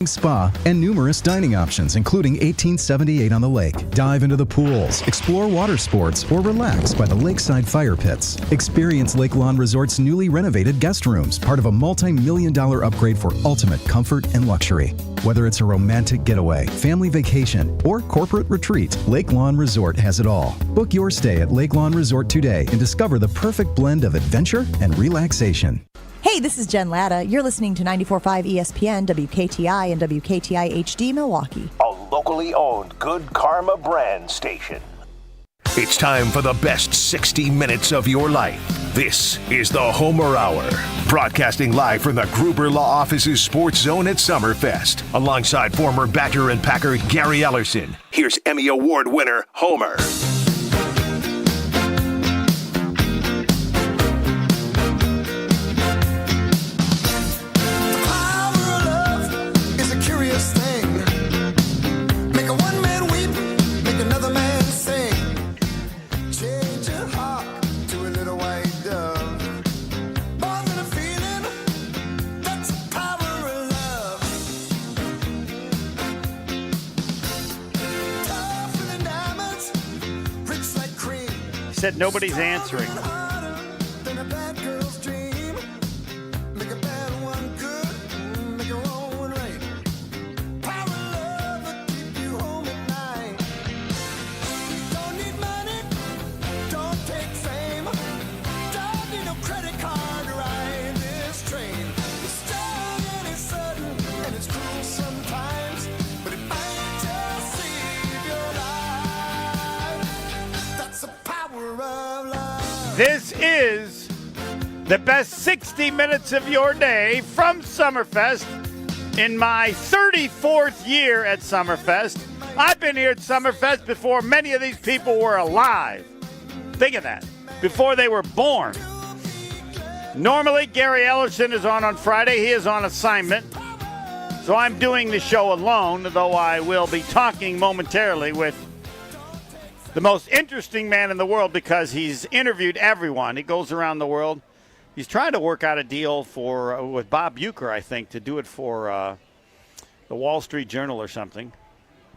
spa, and numerous dining options, including 1878 on the lake. Dive into the pools, explore water sports, or relax by the lakeside fire pits. Experience Lake Lawn Resort's newly renovated guest rooms, part of a multi-million-dollar upgrade for ultimate comfort and luxury. Whether it's a romantic getaway, family vacation, or corporate retreat, Lake Lawn Resort has it all. Book your stay at Lake Lawn Resort today and discover the perfect blend of adventure and relaxation. Hey, this is Jen Latta. You're listening to 94.5 ESPN, WKTI, and WKTI HD Milwaukee. A locally owned Good Karma brand station. It's time for the best 60 minutes of your life. This is the Homer Hour, broadcasting live from the Gruber Law Office's Sports Zone at Summerfest. Alongside former Badger and Packer Gary Ellerson, here's Emmy Award winner Homer. Said nobody's answering. This is the best 60 minutes of your day from Summerfest in my 34th year at Summerfest. I've been here at Summerfest before many of these people were alive. Think of that. Before they were born. Normally, Gary Ellerson is on Friday. He is on assignment. So I'm doing the show alone, though I will be talking momentarily with the most interesting man in the world because he's interviewed everyone. He goes around the world. He's trying to work out a deal with Bob Uecker, I think, to do it for the Wall Street Journal or something.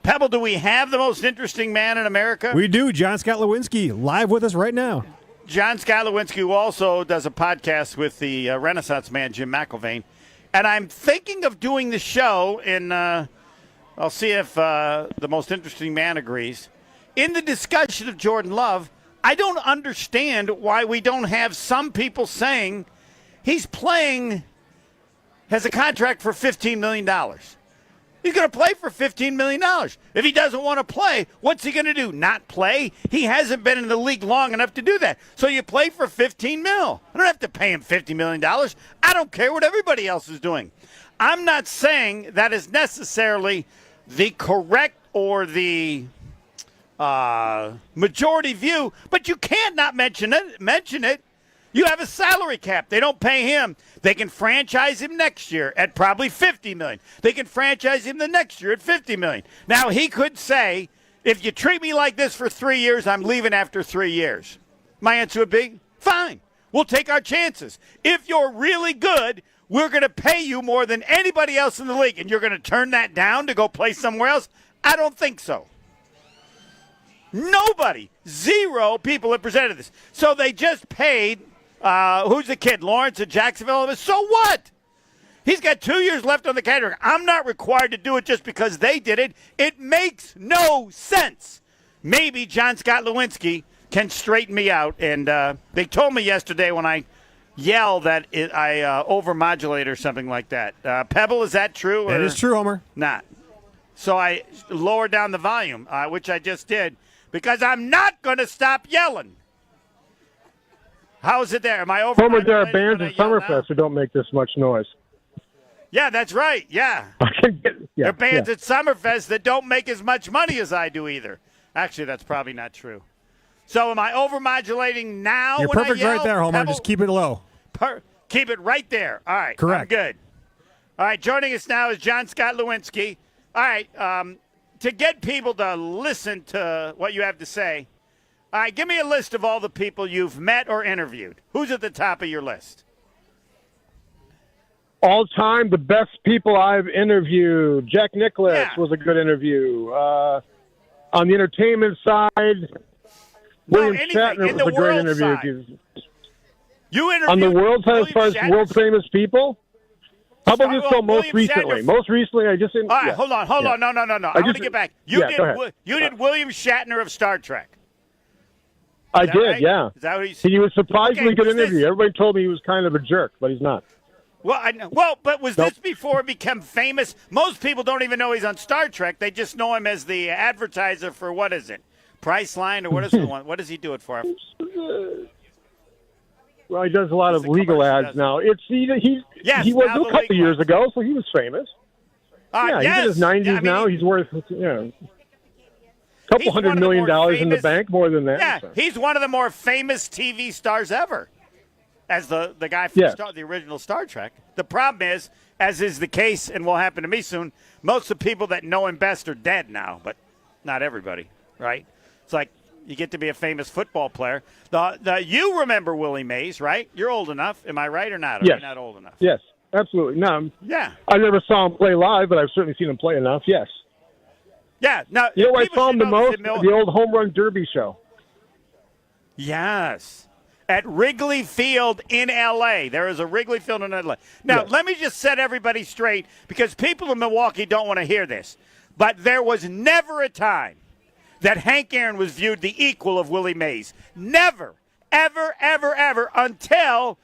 Pebble, do we have the most interesting man in America? We do. John Scott Lewinsky, live with us right now. John Scott Lewinsky, who also does a podcast with the Renaissance man, Jim McIlvaine. And I'm thinking of doing the show, and I'll see if the most interesting man agrees. In the discussion of Jordan Love, I don't understand why we don't have some people saying he's has a contract for $15 million. He's going to play for $15 million. If he doesn't want to play, what's he going to do? Not play? He hasn't been in the league long enough to do that. So you play for $15 million. I don't have to pay him $50 million. I don't care what everybody else is doing. I'm not saying that is necessarily the correct or the majority view, but you can't not mention it. You have a salary cap. They don't pay him. They can franchise him next year at probably $50 million. They can franchise him the next year at $50 million. Now, he could say, if you treat me like this for 3 years, I'm leaving after 3 years. My answer would be, fine. We'll take our chances. If you're really good, we're going to pay you more than anybody else in the league, and you're going to turn that down to go play somewhere else? I don't think so. Nobody, zero people have presented this. So they just paid, who's the kid, Lawrence at Jacksonville? So what? He's got 2 years left on the contract. I'm not required to do it just because they did it. It makes no sense. Maybe John Scott Lewinsky can straighten me out. And they told me yesterday when I yell that I overmodulate or something like that. Pebble, is that true? That is true, Homer. Not. So I lowered down the volume, which I just did. Because I'm not going to stop yelling. How's it there? Am I over? Homer, there are bands in Summerfest who don't make this much noise. Yeah, that's right. Yeah. There are bands at Summerfest that don't make as much money as I do either. Actually, that's probably not true. So am I overmodulating now? You're when perfect I yell? right there, Homer. Pebble? Just keep it low. Keep it right there. All right. Correct. I'm good. All right, joining us now is John Scott Lewinsky. All right, to get people to listen to what you have to say, all right, give me a list of all the people you've met or interviewed. Who's at the top of your list? All time, the best people I've interviewed. Jack Nicklaus was a good interview. On the entertainment side, William Shatner was a great interview. You interviewed on the world side, as far as Shatner? world famous people. How about this? So most recently, Shatner. Most recently, I just. All right, hold on. No. I want to get back. You did William Shatner of Star Trek. I did, right? yeah. Is that what he was surprisingly good interview. This? Everybody told me he was kind of a jerk, but he's not. But was this before he became famous? Most people don't even know he's on Star Trek. They just know him as the advertiser for, what is it, Priceline, or what is the one? What does he do it for? Well, he does a lot of legal ads now. He was a couple of years ago, so he was famous. He's in his 90s now. He's worth a couple $100 million in the bank, more than that. Yeah, he's one of the more famous TV stars ever. As the guy from the original Star Trek. The problem is, as is the case and will happen to me soon, most of the people that know him best are dead now, but not everybody, right? It's like you get to be a famous football player. You remember Willie Mays, right? You're old enough. Am I right or not? Or yes. Are you not old enough? Yes, absolutely. No, yeah. I never saw him play live, but I've certainly seen him play enough, yes. Yeah. Now, you know, I saw him the most? The old Home Run Derby show. Yes. At Wrigley Field in L.A. There is a Wrigley Field in L.A. Now, let me just set everybody straight, because people in Milwaukee don't want to hear this. But there was never a time that Hank Aaron was viewed the equal of Willie Mays. Never, ever, ever, ever, until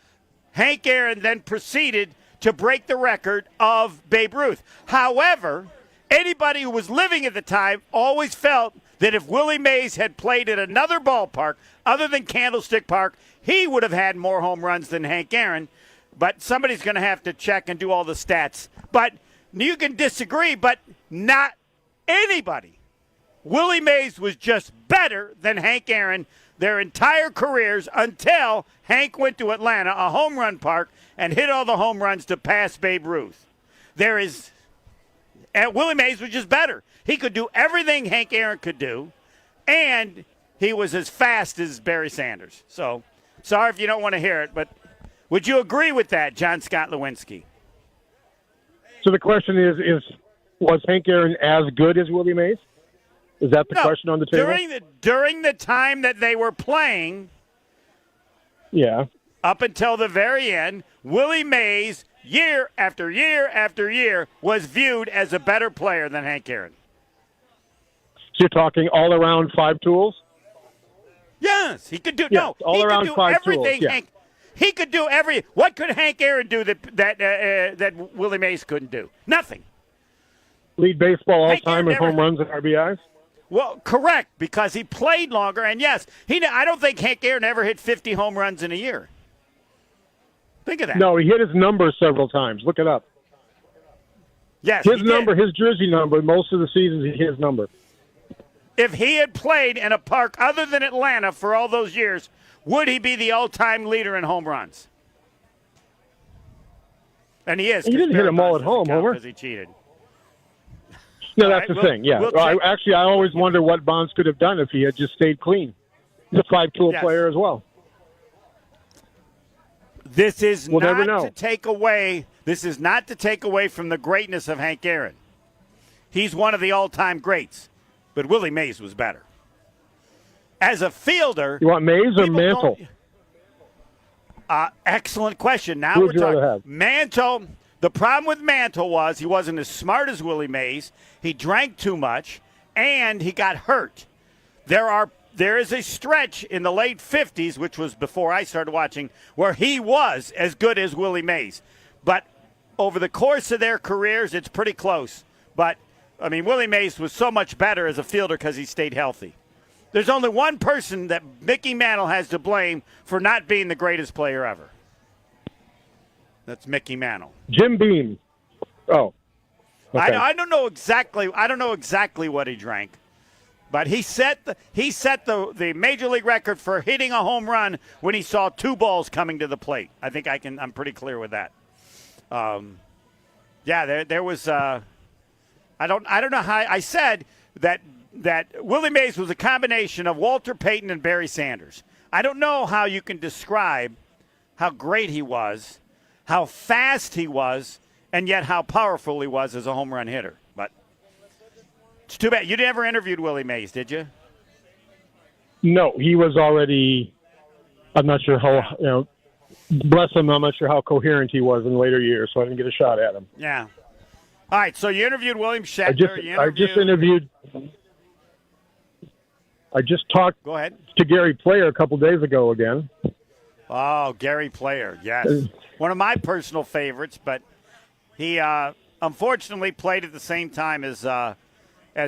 Hank Aaron then proceeded to break the record of Babe Ruth. However, anybody who was living at the time always felt that if Willie Mays had played at another ballpark other than Candlestick Park, he would have had more home runs than Hank Aaron. But somebody's going to have to check and do all the stats. But you can disagree, but not anybody. Willie Mays was just better than Hank Aaron their entire careers until Hank went to Atlanta, a home run park, and hit all the home runs to pass Babe Ruth. Willie Mays was just better. He could do everything Hank Aaron could do, and he was as fast as Barry Sanders. So, sorry if you don't want to hear it, but would you agree with that, John Scott Lewinsky? So the question is was Hank Aaron as good as Willie Mays? Is that the question on the table? During the time that they were playing, up until the very end, Willie Mays, year after year after year, was viewed as a better player than Hank Aaron. So you're talking all around five tools? Yes, he could do. Yes, all around could do five everything. tools. Yeah. He could do What could Hank Aaron do that Willie Mays couldn't do? Nothing. Lead baseball all time in home runs and RBIs. Well, correct, because he played longer, and yes, I don't think Hank Aaron ever hit 50 home runs in a year. Think of that. No, he hit his number several times. Look it up. Yes, his number, his jersey number. Most of the seasons, he hit his number. If he had played in a park other than Atlanta for all those years, would he be the all-time leader in home runs? And he is. He didn't hit them all at home, Homer. Because he cheated. No, that's the thing, yeah. I always wonder what Bonds could have done if he had just stayed clean. He's a five-tool player as well. This is not to take away from the greatness of Hank Aaron. He's one of the all-time greats, but Willie Mays was better. As a fielder, you want Mays or Mantle? Excellent question. Now Who we're would you rather talking have? Mantle. The problem with Mantle was he wasn't as smart as Willie Mays. He drank too much, and he got hurt. There is a stretch in the late 50s, which was before I started watching, where he was as good as Willie Mays. But over the course of their careers, it's pretty close. But, I mean, Willie Mays was so much better as a fielder because he stayed healthy. There's only one person that Mickey Mantle has to blame for not being the greatest player ever. That's Mickey Mantle. Jim Beam. Oh. Okay. I don't know exactly what he drank, but he set the major league record for hitting a home run when he saw two balls coming to the plate. I think I'm pretty clear with that. There was I don't know how I said that Willie Mays was a combination of Walter Payton and Barry Sanders. I don't know how you can describe how great he was, how fast he was, and yet how powerful he was as a home run hitter. But it's too bad. You never interviewed Willie Mays, did you? No, he was already. I'm not sure how. Bless him. I'm not sure how coherent he was in later years, so I didn't get a shot at him. Yeah. All right. So you interviewed William Shatner. I just talked Go ahead. to Gary Player a couple days ago again. Oh, Gary Player, yes. One of my personal favorites, but he unfortunately played at the same time as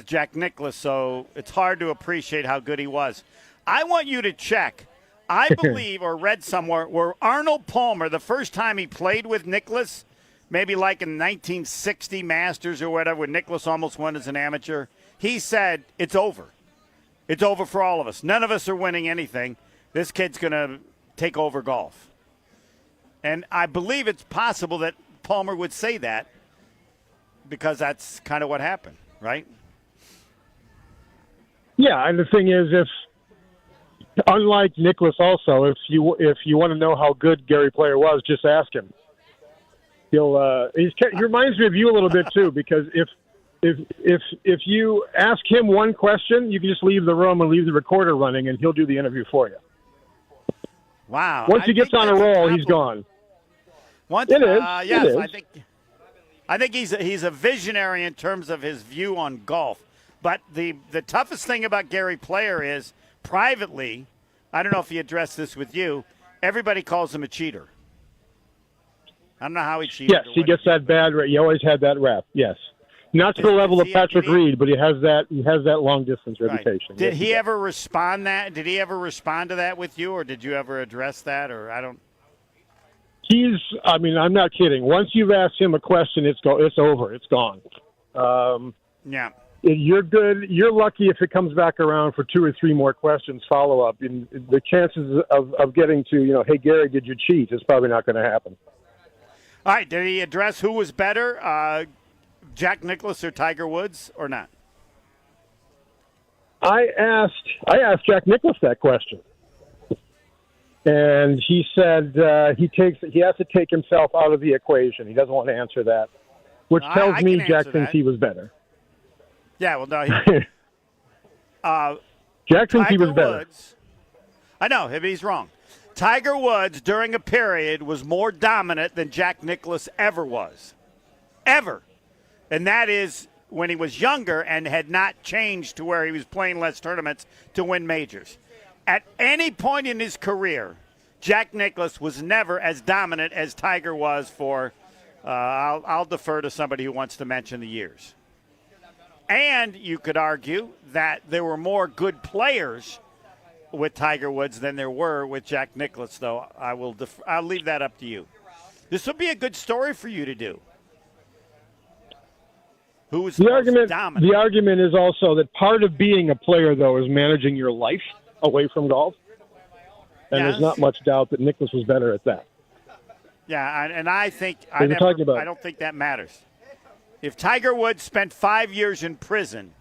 Jack Nicklaus, so it's hard to appreciate how good he was. I want you to check. I believe or read somewhere where Arnold Palmer, the first time he played with Nicklaus, maybe like in 1960 Masters or whatever, when Nicklaus almost won as an amateur, he said, it's over. It's over for all of us. None of us are winning anything. This kid's going to take over golf. And I believe it's possible that Palmer would say that because that's kind of what happened, right? Yeah, and the thing is, unlike Nicklaus also, if you want to know how good Gary Player was, just ask him. He reminds me of you a little bit too, because if you ask him one question, you can just leave the room and leave the recorder running, and he'll do the interview for you. Wow! Once he gets on a roll, he's gone. It is. Yes, it is. I think he's a visionary in terms of his view on golf. But the toughest thing about Gary Player is privately. I don't know if he addressed this with you. Everybody calls him a cheater. I don't know how he cheated. Yes, he gets that bad rap. He always had that rap. Yes, not to the level of Patrick Reed, but he has that long distance reputation. Did he ever respond Did he ever respond to that with you, or did you ever address that? Or I don't. I'm not kidding. Once you've asked him a question, it's over. It's gone. Yeah. You're good. You're lucky if it comes back around for 2 or 3 more questions, follow up. And the chances of getting to, hey, Gary, did you cheat? Is probably not going to happen. All right. Did he address who was better, Jack Nicklaus or Tiger Woods, or not? I asked Jack Nicklaus that question, and he said he has to take himself out of the equation. He doesn't want to answer that, which tells me Jack thinks he was better. Yeah, well, no. Jack thinks he was better. I know, but he's wrong. Tiger Woods, during a period, was more dominant than Jack Nicklaus ever was. Ever. And that is when he was younger and had not changed to where he was playing less tournaments to win majors. At any point in his career, Jack Nicklaus was never as dominant as Tiger was for, I'll defer to somebody who wants to mention the years. And you could argue that there were more good players with Tiger Woods than there were with Jack Nicklaus, though. I'll leave that up to you. This would be a good story for you to do. Who was the argument? Dominant? The argument is also that part of being a player, though, is managing your life away from golf. And There's not much doubt that Nicklaus was better at that. Yeah, and I think I don't think that matters. If Tiger Woods spent 5 years in prison,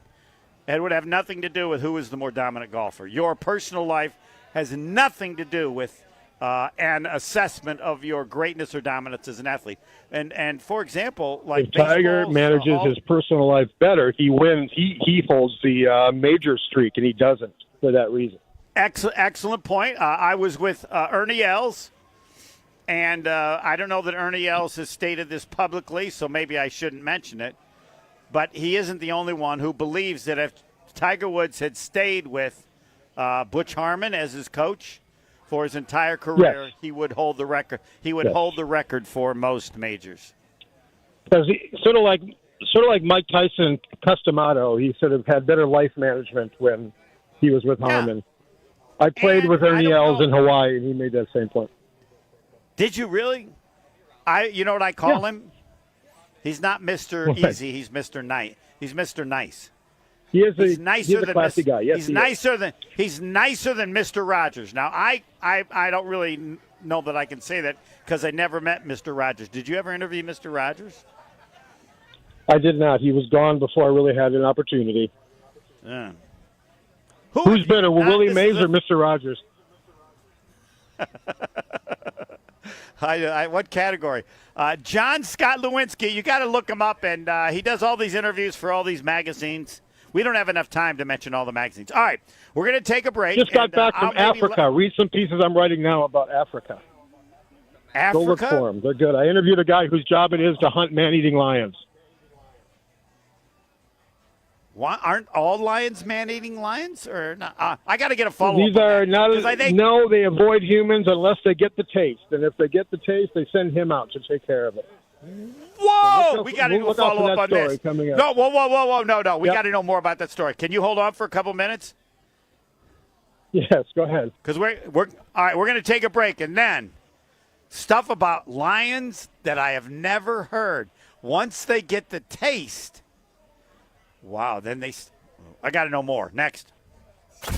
it would have nothing to do with who is the more dominant golfer. Your personal life has nothing to do with an assessment of your greatness or dominance as an athlete. And for example, like if Tiger manages his personal life better, he wins. He holds the major streak, and he doesn't for that reason. Excellent point. I was with Ernie Els. And I don't know that Ernie Els has stated this publicly, so maybe I shouldn't mention it. But he isn't the only one who believes that if Tiger Woods had stayed with Butch Harmon as his coach for his entire career, he would hold the record. He would hold the record for most majors. Because sort of like Mike Tyson and Customato, he sort of had better life management when he was with Harmon. I played with Ernie Els in Hawaii, and he made that same point. Did you really? You know what I call him? He's not Mr. Easy. He's Mr. Nice. He's Mr. Nice. He's a classy guy. Yes, he's nicer than Mr. Rogers. Now, I don't really know that I can say that because I never met Mr. Rogers. Did you ever interview Mr. Rogers? I did not. He was gone before I really had an opportunity. Yeah. Who's better, Willie Mays or Mr. Rogers? What category? John Scott Lewinsky. You got to look him up, and he does all these interviews for all these magazines. We don't have enough time to mention all the magazines. All right, we're going to take a break. Just got back from Africa. Read some pieces I'm writing now about Africa. Go look for them. They're good. I interviewed a guy whose job it is to hunt man-eating lions. Aren't all lions man-eating lions? Or not? I got to get a follow-up. These are not. No, they avoid humans unless they get the taste. And if they get the taste, they send him out to take care of it. Whoa! We got to do a follow-up on this. No, whoa. No. We got to know more about that story. Can you hold on for a couple minutes? Yes, go ahead. Because we're all right. We're going to take a break, and then stuff about lions that I have never heard. Once they get the taste, wow! Then I got to know more. Next.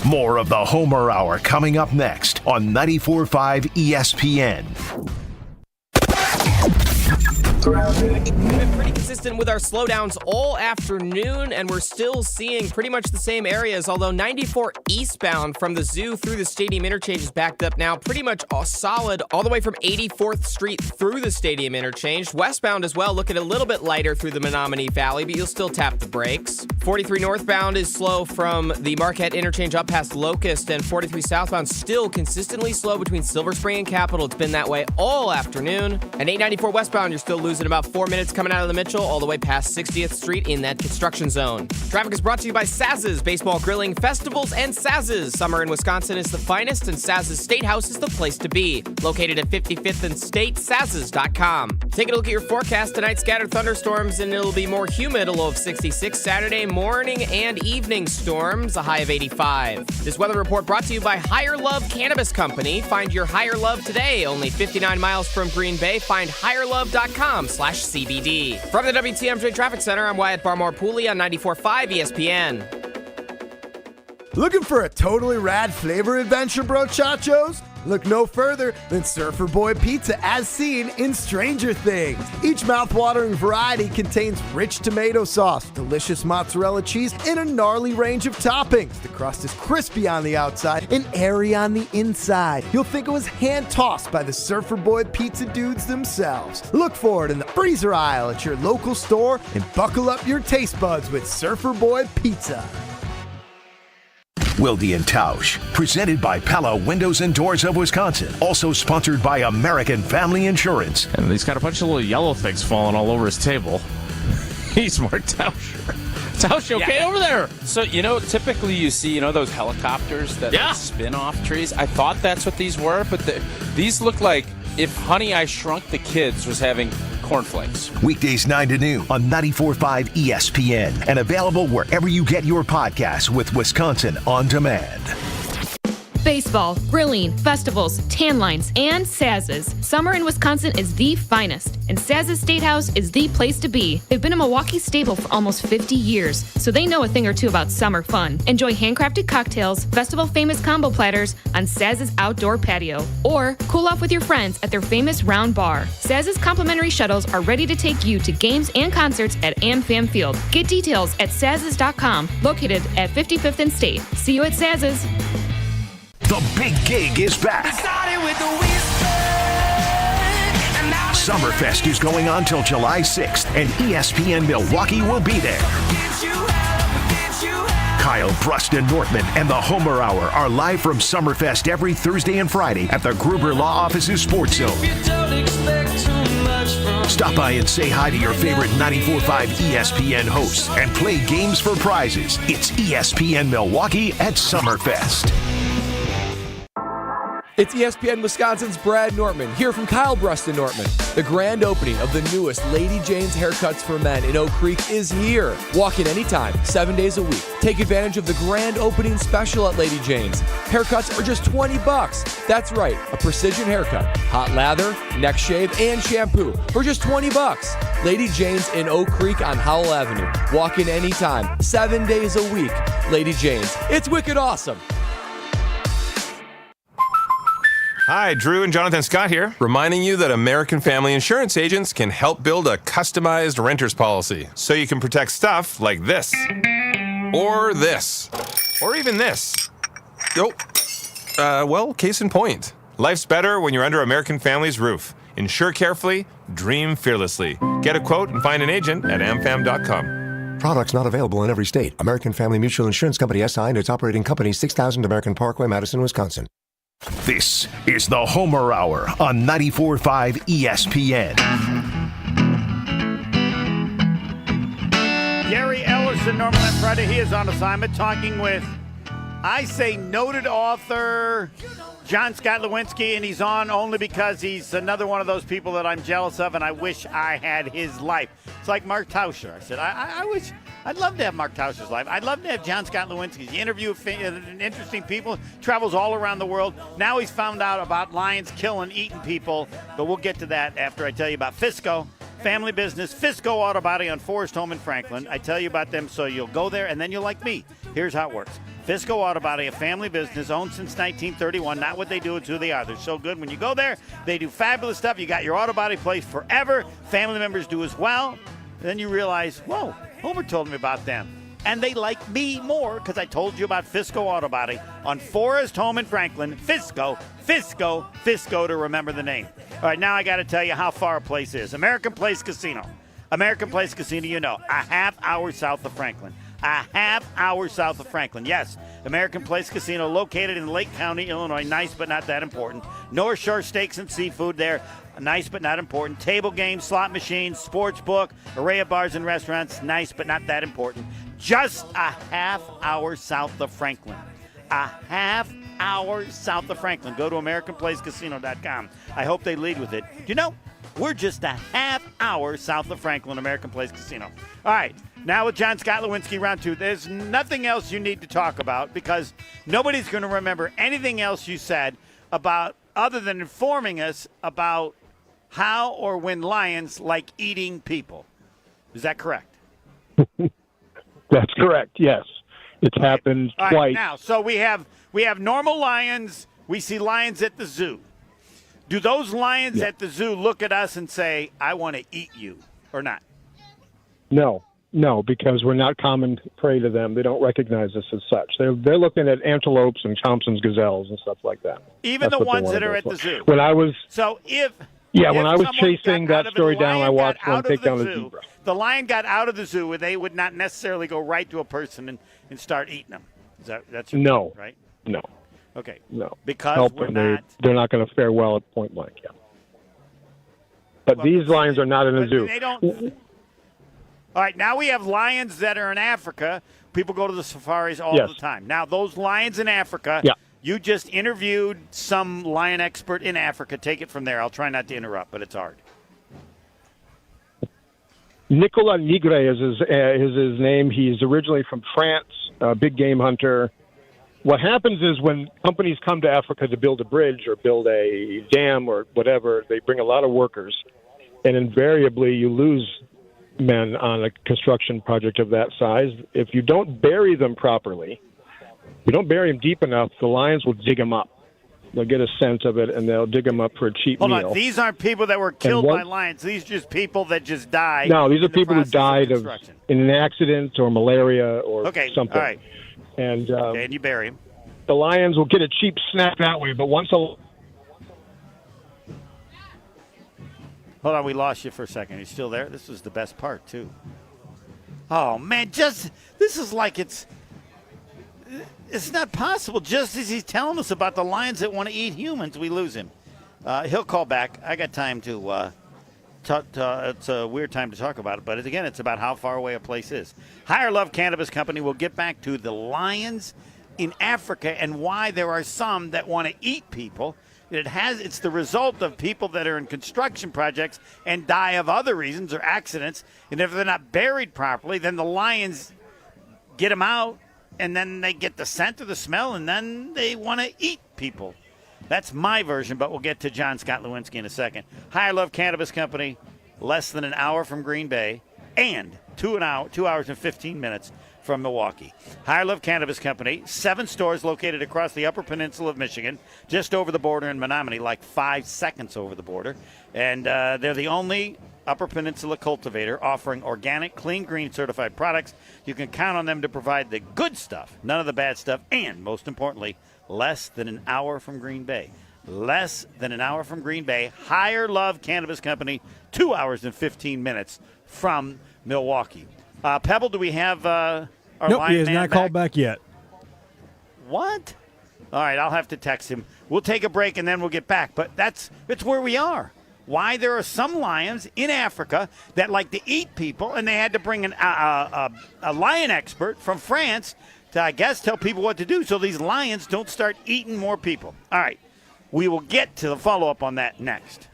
More of the Homer Hour coming up next on 94.5 ESPN. We've been pretty consistent with our slowdowns all afternoon, and we're still seeing pretty much the same areas, although 94 eastbound from the zoo through the stadium interchange is backed up now, pretty much all solid all the way from 84th Street through the stadium interchange. Westbound as well, looking a little bit lighter through the Menominee Valley, but you'll still tap the brakes. 43 northbound is slow from the Marquette interchange up past Locust, and 43 southbound still consistently slow between Silver Spring and Capitol. It's been that way all afternoon. And 894 westbound, you're still losing about 4 minutes coming out of the Mitchell all the way past 60th Street in that construction zone. Traffic is brought to you by Saz's Baseball Grilling Festivals and Saz's. Summer in Wisconsin is the finest, and Saz's State House is the place to be. Located at 55th and State, Saz's.com. Take a look at your forecast tonight. Scattered thunderstorms, and it'll be more humid, a low of 66. Saturday morning and evening storms, a high of 85. This weather report brought to you by Higher Love Cannabis Company. Find your Higher Love today. Only 59 miles from Green Bay. Find higherlove.com/CBD. From the WTMJ Traffic Center, I'm Wyatt Barmore-Pooley on 94.5 ESPN. Looking for a totally rad flavor adventure, brochachos? Look no further than Surfer Boy Pizza as seen in Stranger Things. Each mouth-watering variety contains rich tomato sauce, delicious mozzarella cheese, and a gnarly range of toppings. The crust is crispy on the outside and airy on the inside. You'll think it was hand-tossed by the Surfer Boy Pizza dudes themselves. Look for it in the freezer aisle at your local store and buckle up your taste buds with Surfer Boy Pizza. Wilde and Tausch, presented by Pella Windows and Doors of Wisconsin. Also sponsored by American Family Insurance. And he's got a bunch of little yellow things falling all over his table. He's more Tausch. Tausch, okay over there? So, typically you see, those helicopters that spin off trees. I thought that's what these were, but these look like if Honey, I Shrunk the Kids was having cornflakes. Weekdays 9 to noon on 94.5 ESPN and available wherever you get your podcasts with Wisconsin On Demand. Baseball, grilling, festivals, tan lines, and Saz's. Summer in Wisconsin is the finest, and Saz's State House is the place to be. They've been a Milwaukee staple for almost 50 years, so they know a thing or two about summer fun. Enjoy handcrafted cocktails, festival-famous combo platters on Saz's outdoor patio, or cool off with your friends at their famous round bar. Saz's complimentary shuttles are ready to take you to games and concerts at AmFam Field. Get details at Saz's.com, located at 55th and State. See you at Saz's. The big gig is back. Summerfest is going on till July 6th, and ESPN Milwaukee will be there. Kyle, Bruston, Nortman, and the Homer Hour are live from Summerfest every Thursday and Friday at the Gruber Law Office's Sports Zone. Stop by and say hi to your favorite 94.5 ESPN hosts and play games for prizes. It's ESPN Milwaukee at Summerfest. It's ESPN Wisconsin's Brad Nortman, here from Kyle Bruston Nortman. The grand opening of the newest Lady Jane's Haircuts for Men in Oak Creek is here. Walk in anytime, 7 days a week. Take advantage of the grand opening special at Lady Jane's. Haircuts are just $20. That's right, a precision haircut. Hot lather, neck shave, and shampoo for just $20. Lady Jane's in Oak Creek on Howell Avenue. Walk in anytime, 7 days a week. Lady Jane's. It's wicked awesome. Hi, Drew and Jonathan Scott here, reminding you that American Family Insurance agents can help build a customized renter's policy so you can protect stuff like this, or this, or even this. Well, case in point. Life's better when you're under American Family's roof. Insure carefully, dream fearlessly. Get a quote and find an agent at amfam.com. Products not available in every state. American Family Mutual Insurance Company SI and its operating company 6000 American Parkway, Madison, Wisconsin. This is the Homer Hour on 94.5 ESPN. Gary Ellison, Norman and Friday, he is on assignment talking with, I say, noted author John Scott Lewinsky, and he's on only because he's another one of those people that I'm jealous of, and I wish I had his life. It's like Mark Tauscher. I said, I wish, I'd love to have Mark Tauscher's life. I'd love to have John Scott Lewinsky. He interviews interesting people, travels all around the world. Now he's found out about lions killing, eating people, but we'll get to that after I tell you about Fisco. Family business, Fisco Auto Body on Forest Home in Franklin. I tell you about them so you'll go there and then you'll like me. Here's how it works. Fisco Auto Body, a family business owned since 1931. Not what they do, it's who they are. They're so good. When you go there, they do fabulous stuff. You got your auto body place forever. Family members do as well. Then you realize, whoa, Homer told me about them. And they like me more because I told you about Fisco Auto Body on Forest Home in Franklin. Fisco to remember the name. All right, now I got to tell you how far a place is. American Place Casino. American Place Casino, you know, a half hour south of Franklin. A half hour south of Franklin. Yes, American Place Casino located in Lake County, Illinois. Nice but not that important. North Shore Steaks and Seafood there. Nice but not important. Table games, slot machines, sports book, array of bars and restaurants. Nice but not that important. Just a half hour south of Franklin. A half hour south of Franklin. Go to AmericanPlaceCasino.com. I hope they lead with it. You know, we're just a half hour south of Franklin, American Place Casino. All right, now with John Scott Lewinsky, round two. There's nothing else you need to talk about because nobody's going to remember anything else you said about other than informing us about how or when lions like eating people. Is that correct? That's correct, yes. It's happened All twice. right, now, so we have normal lions. We see lions at the zoo. Do those lions at the zoo look at us and say, I want to eat you, or not? No, because we're not common prey to them. They don't recognize us as such. They're looking at antelopes and Thompson's gazelles and stuff like that. Even That's the what they ones wanna that are go at for. the zoo. When I was when I was chasing that story down, I watched one take down a zebra. The lion got out of the zoo, where they would not necessarily go right to a person and start eating them. That's your point, right? No. Okay. No. Because they're not going to fare well at point blank. Yeah. But these lions are not in a zoo. They don't. All right. Now we have lions that are in Africa. People go to the safaris all the time. Now those lions in Africa. Yeah. You just interviewed some lion expert in Africa. Take it from there. I'll try not to interrupt, but it's hard. Nicolas Nigre is his name. He's originally from France, a big game hunter. What happens is when companies come to Africa to build a bridge or build a dam or whatever, they bring a lot of workers. And invariably, you lose men on a construction project of that size. If you don't bury them properly, you don't bury them deep enough, the lions will dig them up. They'll get a sense of it, and they'll dig them up for a cheap meal. Hold on. These aren't people that were killed by lions. These are just people that just died. No, these are people who died in an accident or malaria or something. All right. And and you bury them. The lions will get a cheap snack that way, but once Hold on, we lost you for a second. Are you still there? This was the best part, too. Oh, man, this is like it's not possible. Just as he's telling us about the lions that want to eat humans, we lose him. He'll call back. I got time to it's a weird time to talk about it, but again, it's about how far away a place is. Higher Love Cannabis Company will get back to the lions in Africa and why there are some that want to eat people. It's the result of people that are in construction projects and die of other reasons or accidents. And if they're not buried properly, then the lions get them out, and then they get the scent or the smell, and then they want to eat people. That's my version, but we'll get to John Scott Lewinsky in a second. Higher Love Cannabis Company, less than an hour from Green Bay, and 2 hours and 15 minutes from Milwaukee. Higher Love Cannabis Company, 7 stores located across the Upper Peninsula of Michigan, just over the border in Menominee, like 5 seconds over the border. And they're the only Upper Peninsula cultivator offering organic, clean, green certified products. You can count on them to provide the good stuff, none of the bad stuff, and most importantly, less than an hour from Green Bay. less than an hour from Green Bay. Higher Love Cannabis Company, 2 hours and 15 minutes from Milwaukee. Pebble, do we have our Nope, line he has man not called back yet. What? All right, I'll have to text him. We'll take a break and then we'll get back. But it's where we are. Why there are some lions in Africa that like to eat people, and they had to bring a lion expert from France to, I guess, tell people what to do so these lions don't start eating more people. All right, we will get to the follow-up on that next.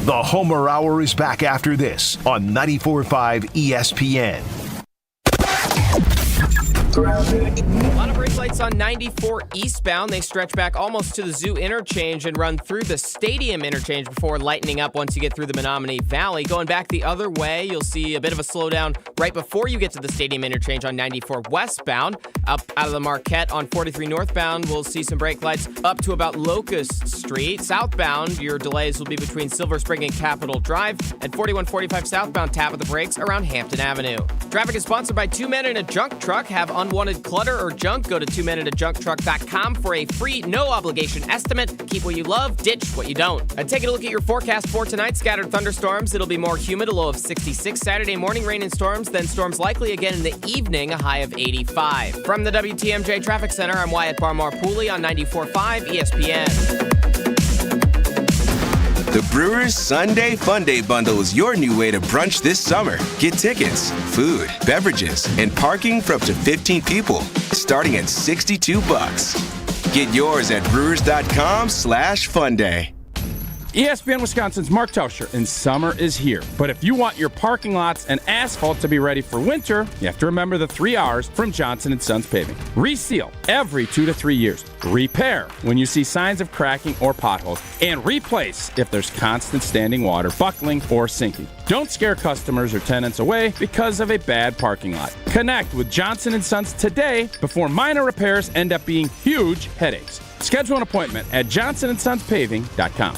The Homer Hour is back after this on 94.5 ESPN. A lot of brake lights on 94 eastbound. They stretch back almost to the Zoo interchange and run through the Stadium interchange before lightening up once you get through the Menominee Valley. Going back the other way, you'll see a bit of a slowdown right before you get to the Stadium interchange on 94 westbound. Up out of the Marquette on 43 northbound, we'll see some brake lights up to about Locust Street. Southbound, your delays will be between Silver Spring and Capitol Drive, and 4145 southbound tap of the brakes around Hampton Avenue. Traffic is sponsored by Two Men in a Junk Truck. Have unwanted clutter or junk, go to twomeninajunktruck.com for a free, no-obligation estimate. Keep what you love, ditch what you don't. And taking a look at your forecast for tonight, scattered thunderstorms. It'll be more humid, a low of 66. Saturday morning, rain and storms, then storms likely again in the evening, a high of 85. From the WTMJ Traffic Center, I'm Wyatt Barmore-Pooley on 94.5 ESPN. The Brewers Sunday Fun Day Bundle is your new way to brunch this summer. Get tickets, food, beverages, and parking for up to 15 people, starting at $62. Get yours at brewers.com/funday. ESPN Wisconsin's Mark Tauscher, and summer is here. But if you want your parking lots and asphalt to be ready for winter, you have to remember the 3 R's from Johnson & Sons Paving. Reseal every 2 to 3 years. Repair when you see signs of cracking or potholes. And replace if there's constant standing water, buckling, or sinking. Don't scare customers or tenants away because of a bad parking lot. Connect with Johnson & Sons today before minor repairs end up being huge headaches. Schedule an appointment at johnsonsonspaving.com.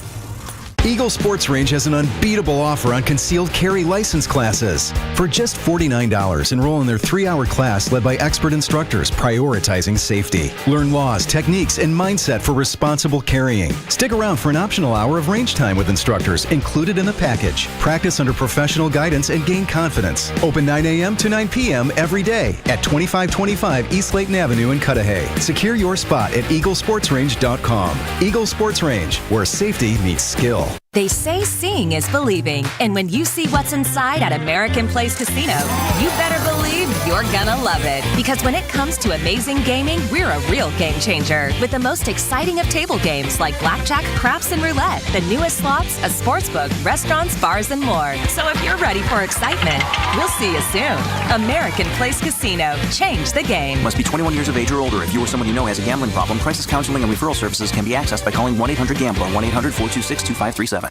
Eagle Sports Range has an unbeatable offer on concealed carry license classes. For just $49, enroll in their 3-hour class led by expert instructors prioritizing safety. Learn laws, techniques, and mindset for responsible carrying. Stick around for an optional hour of range time with instructors included in the package. Practice under professional guidance and gain confidence. Open 9 a.m. to 9 p.m. every day at 2525 East Layton Avenue in Cudahy. Secure your spot at eaglesportsrange.com. Eagle Sports Range, where safety meets skill. They say seeing is believing, and when you see what's inside at American Place Casino, you better believe you're gonna love it. Because when it comes to amazing gaming, we're a real game changer. With the most exciting of table games like blackjack, craps, and roulette, the newest slots, a sports book, restaurants, bars, and more. So if you're ready for excitement, we'll see you soon. American Place Casino. Change the game. Must be 21 years of age or older. If you or someone you know has a gambling problem, crisis counseling and referral services can be accessed by calling 1-800-GAMBLER, 1-800-426-2537.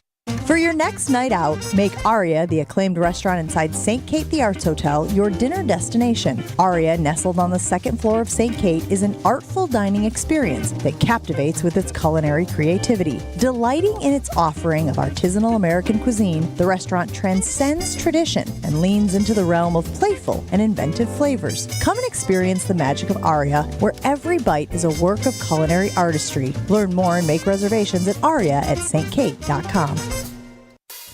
For your next night out, make Aria, the acclaimed restaurant inside St. Kate the Arts Hotel, your dinner destination. Aria, nestled on the second floor of St. Kate, is an artful dining experience that captivates with its culinary creativity. Delighting in its offering of artisanal American cuisine, the restaurant transcends tradition and leans into the realm of playful and inventive flavors. Come and experience the magic of Aria, where every bite is a work of culinary artistry. Learn more and make reservations at aria@stkate.com.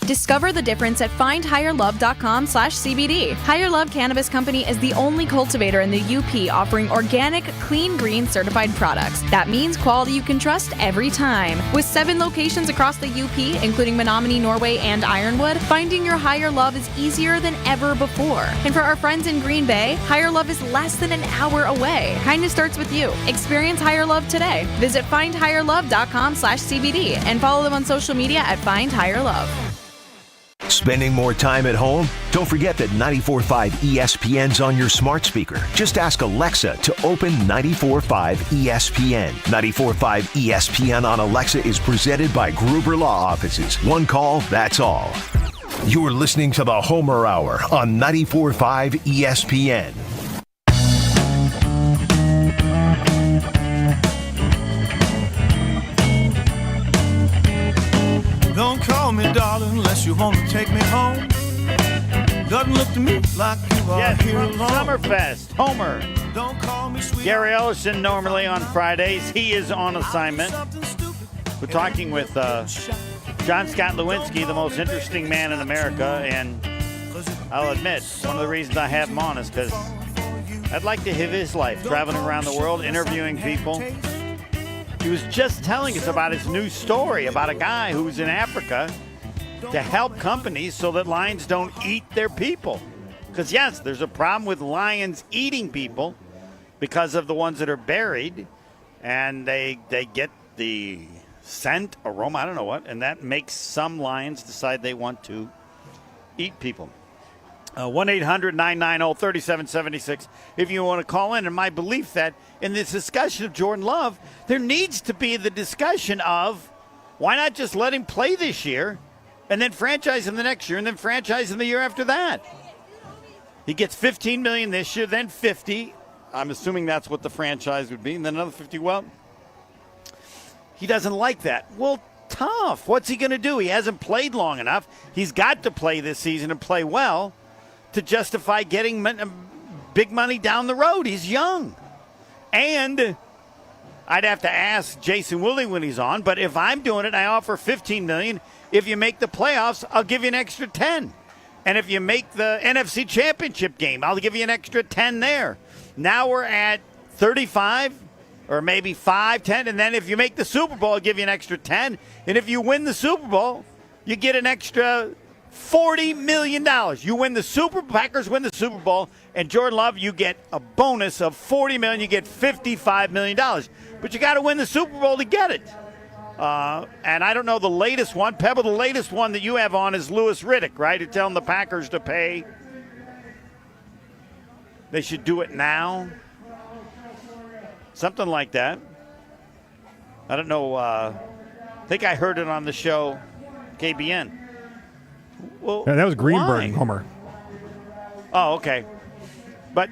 Discover the difference at findhigherlove.com/CBD. Higher Love Cannabis Company is the only cultivator in the UP offering organic, clean green certified products. That means quality you can trust every time. With 7 locations across the UP, including Menominee, Norway, and Ironwood, finding your Higher Love is easier than ever before. And for our friends in Green Bay, Higher Love is less than an hour away. Kindness starts with you. Experience Higher Love today. Visit findhigherlove.com/CBD and follow them on social media at findhigherlove. Spending more time at home? Don't forget that 94.5 ESPN's on your smart speaker. Just ask Alexa to open 94.5 ESPN. 94.5 ESPN on Alexa is presented by Gruber Law Offices. One call, that's all. You're listening to the Homer Hour on 94.5 ESPN. Don't call me darling unless you want to take me home. Doesn't look to me like you are here alone. Summerfest, Homer. Don't call me sweet. Gary Ellison normally on Fridays. He is on assignment. We're talking with John Scott Lewinsky, the most interesting man in America, and I'll admit, one of the reasons I have him on is because I'd like to live his life, traveling around the world, interviewing people. He was just telling us about his new story about a guy who's in Africa to help companies so that lions don't eat their people. Because, yes, there's a problem with lions eating people because of the ones that are buried, and they get the scent, aroma, I don't know what, and that makes some lions decide they want to eat people. 1-800-990-3776 if you want to call in. And my belief that in this discussion of Jordan Love, there needs to be the discussion of why not just let him play this year and then franchise him the next year and then franchise him the year after that. He gets $15 million this year, then $50. I'm assuming that's what the franchise would be, and then another $50. Well, he doesn't like that. Well, tough. What's he going to do? He hasn't played long enough. He's got to play this season and play well to justify getting big money down the road. He's young. And I'd have to ask Jason Woolley when he's on, but if I'm doing it, I offer $15 million. If you make the playoffs, I'll give you an extra 10. And if you make the NFC Championship game, I'll give you an extra 10 there. Now we're at 35 or maybe 5, 10. And then if you make the Super Bowl, I'll give you an extra 10. And if you win the Super Bowl, you get an extra $40 million. You win the Packers win the Super Bowl, and Jordan Love, you get a bonus of $40 million. You get $55 million. But you got to win the Super Bowl to get it. And I don't know the latest one. Pebble, the latest one that you have on is Louis Riddick, right? You're telling the Packers to pay. They should do it now. Something like that. I don't know. I think I heard it on the show, KBN. Well, yeah, that was Greenberg, why? Homer. Oh, okay. But,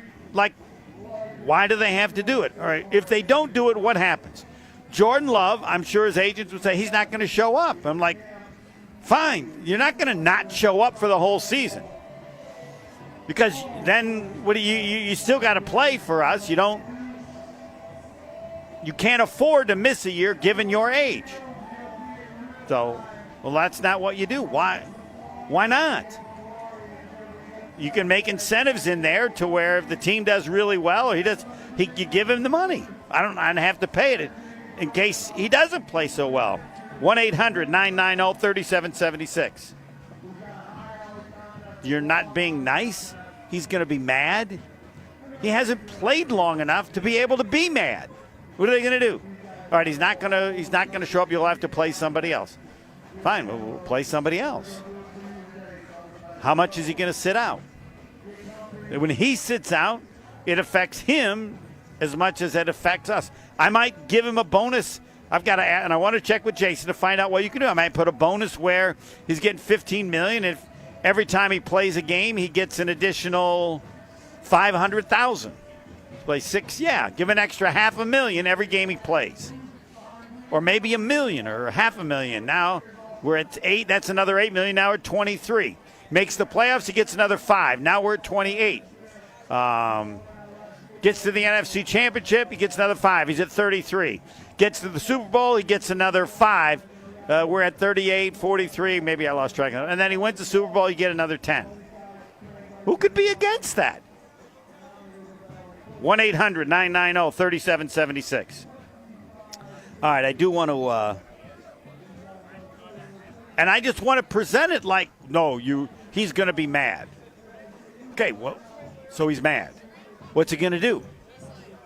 why do they have to do it? All right, if they don't do it, what happens? Jordan Love, I'm sure his agents would say he's not going to show up. I'm like, fine, you're not going to not show up for the whole season. Because then what do you still got to play for us. You can't afford to miss a year given your age. So, well, that's not what you do. Why not? You can make incentives in there to where if the team does really well or you give him the money. I don't have to pay it in case he doesn't play so well. 1-800-990-3776. You're not being nice? He's going to be mad? He hasn't played long enough to be able to be mad. What are they going to do? All right, he's not going to show up. You'll have to play somebody else. Fine, we'll play somebody else. How much is he going to sit out? When he sits out, it affects him as much as it affects us. I might give him a bonus. And I want to check with Jason to find out what you can do. I might put a bonus where he's getting $15 million. If every time he plays a game, he gets an additional $500,000. Play 6, yeah. Give an extra $500,000 every game he plays, or maybe $1 million or $500,000. Now we're at 8. That's another $8 million. Now we're at 23. Makes the playoffs, he gets another 5. Now we're at 28. Gets to the NFC Championship, he gets another 5. He's at 33. Gets to the Super Bowl, he gets another 5. We're at 38, 43. Maybe I lost track of it. And then he wins the Super Bowl, you get another 10. Who could be against that? 1-800-990-3776. All right, I do want to, and I just want to present it like, no, he's going to be mad. Okay, well, so he's mad. What's he going to do?